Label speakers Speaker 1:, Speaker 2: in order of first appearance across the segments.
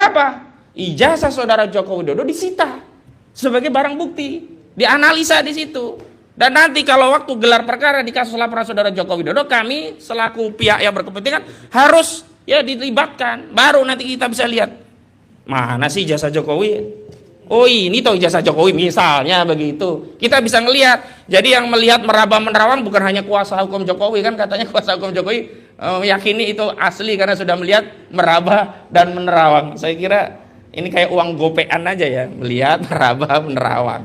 Speaker 1: apa? Ijazah saudara Joko Widodo disita sebagai barang bukti, dianalisa di situ. Dan nanti kalau waktu gelar perkara di kasus laporan saudara Joko Widodo, kami selaku pihak yang berkepentingan harus ya dilibatkan. Baru nanti kita bisa lihat mana sih ijazah Jokowi. Oh ini toh ijazah Jokowi misalnya begitu. Kita bisa ngelihat. Jadi yang melihat meraba menerawang bukan hanya kuasa hukum Jokowi, kan katanya kuasa hukum Jokowi meyakini itu asli karena sudah melihat meraba dan menerawang. Saya kira ini kayak uang gopean aja ya, melihat meraba menerawang.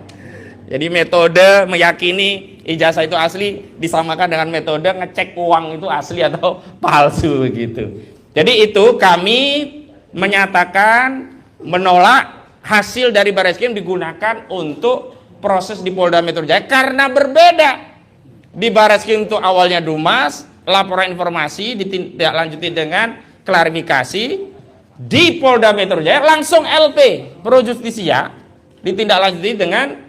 Speaker 1: Jadi metode meyakini ijazah itu asli disamakan dengan metode ngecek uang itu asli atau palsu begitu. Jadi itu kami menyatakan menolak hasil dari Barreskrim digunakan untuk proses di Polda Metro Jaya karena berbeda. Di Barreskrim itu awalnya Dumas, laporan informasi ditindaklanjuti dengan klarifikasi. Di Polda Metro Jaya langsung LP Pro Justisia ditindaklanjuti dengan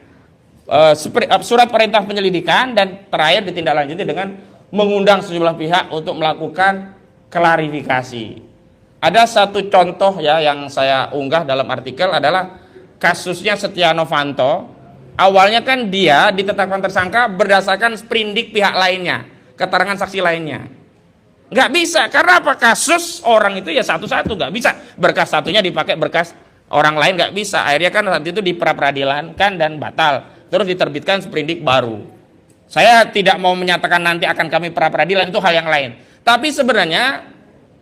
Speaker 1: surat perintah penyelidikan, dan terakhir ditindaklanjuti dengan mengundang sejumlah pihak untuk melakukan klarifikasi. Ada satu contoh ya yang saya unggah dalam artikel adalah kasusnya Setia Novanto. Awalnya kan dia ditetapkan tersangka berdasarkan sprindik pihak lainnya, keterangan saksi lainnya. Nggak bisa, karena apa? Kasus orang itu ya satu-satu, nggak bisa. Berkas satunya dipakai berkas orang lain, nggak bisa. Akhirnya kan nanti itu diperadilankan dan batal. Terus diterbitkan sprindik baru. Saya tidak mau menyatakan nanti akan kami pra-peradilan, itu hal yang lain. Tapi sebenarnya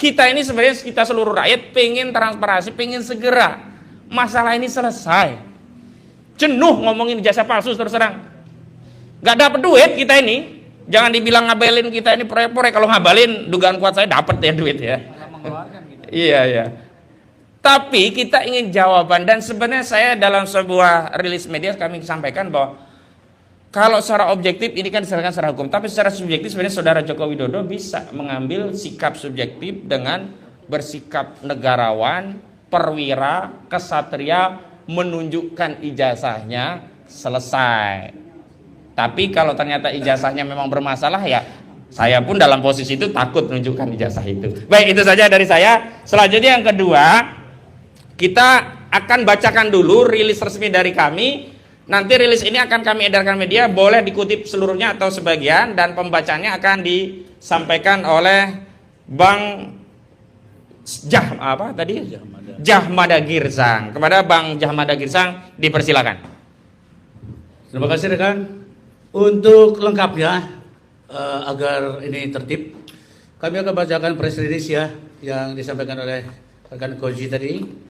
Speaker 1: kita seluruh rakyat pengen transparansi, pengen segera masalah ini selesai. Jenuh ngomongin ijazah palsu terus terang. Gak dapet duit kita ini. Jangan dibilang ngabelin kita ini proyek-proyek. Kalau ngabalin dugaan kuat saya dapet ya duit ya. Iya. Tapi kita ingin jawaban, dan sebenarnya saya dalam sebuah rilis media kami sampaikan bahwa kalau secara objektif ini kan diserahkan secara hukum, tapi secara subjektif sebenarnya saudara Joko Widodo bisa mengambil sikap subjektif dengan bersikap negarawan, perwira, kesatria, menunjukkan ijazahnya selesai. Tapi kalau ternyata ijazahnya memang bermasalah, ya saya pun dalam posisi itu takut menunjukkan ijazah itu. Baik, itu saja dari saya. Selanjutnya yang kedua, kita akan bacakan dulu rilis resmi dari kami. Nanti rilis ini akan kami edarkan media, boleh dikutip seluruhnya atau sebagian, dan pembacanya akan disampaikan oleh Bang Jahmada Girsang. Kepada Bang Jahmada Girsang dipersilakan.
Speaker 2: Terima kasih rekan. Untuk lengkapnya agar ini tertib, kami akan bacakan press release ya yang disampaikan oleh rekan Koji tadi.